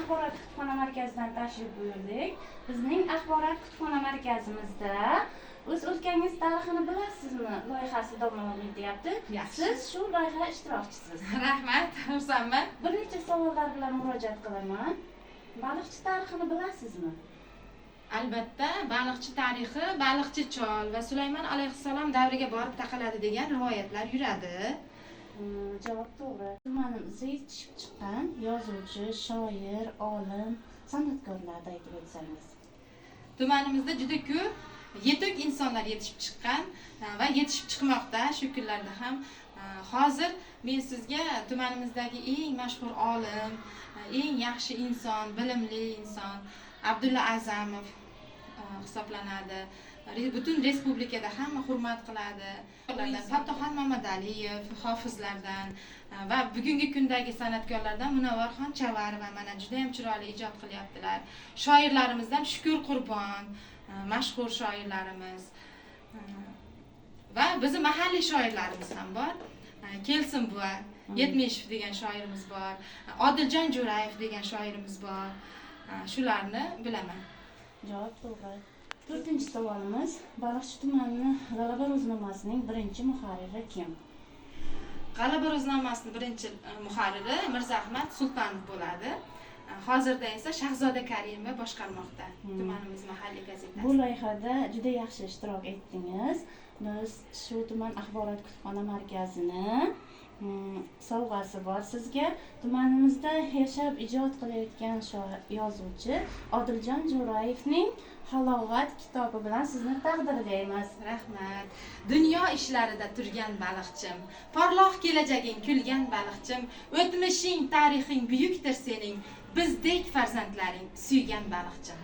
axborot kutubxona markazidan tashrif buyurdik. Bizning axborot kutubxona markazimizda o'z o'lkangiz tarixini bilasizmi loyihasi davom etyapti. Siz shu loyiha ishtirokchisiz. Rahmat, xursandman. Bir necha savollar bilan murojaat qilaman. Baliqchi tarixini bilasizmi? Albatta, baliqchi tarixi baliqchi chol va Sulaymon alayhissalom davriga borib taqaladi degan rivoyatlar yuradi. Javob to'g'ri. Tumanimizda yetishib chiqqan yozuvchi, shoir, olim, san'atkorlarni aytib o'tsangiz. Tumanimizda juda ko'p yetuk insonlar yetishib chiqqan va yetishib chiqmoqda. Shu kunlarda ham hozir men sizga tumanimizdagi eng mashhur olim, eng yaxshi inson, bilimli inson Abdulla Azamov hisoblanadi. Butun respublikada hamma hurmat qiladi. Fattoxon Mamadaliyev, hofizlardan va bugungi kundagi san'atkorlardan Munavvarxon Chavarova mana juda ham chiroyli ijod qilyaptilar. Shoirlarimizdan Shukur Qurbon, mashhur shoirlarimiz va bizi mahalliy shoirlarimiz ham bor. Kelsin buva Yetmeshev degan shoirimiz bor. Odiljon Jo'rayev degan shoirimiz bor. Shularni bilaman. Javob to'g'ri. 4-savolimiz, Baliqchi tumani G'alaba ro'znomasining birinchi muharriri kim? G'alaba ro'znomasining birinchi muharriri Mirzahmat Sultanov bo'ladi. Hozirda esa Shahzoda Karimova boshqarmoqda tumanimiz mahalliy gazetasi. Bu loyihada juda yaxshi ishtirok etdingiz. Biz shu tuman axborot kutubxona markazini sovg'asi bor sizga. Tumanimizda yashab ijod qilayotgan yozuvchi Odiljon Jo'rayevning Halovat kitobi bilan sizni taqdirlaymiz. Rahmat. Dunyo ishlarida turgan baliqchim, porloq kelajaging kulgan baliqchim, o'tmishing, tarixing buyukdir sening, bizdek farzandlaring suygan baliqchim.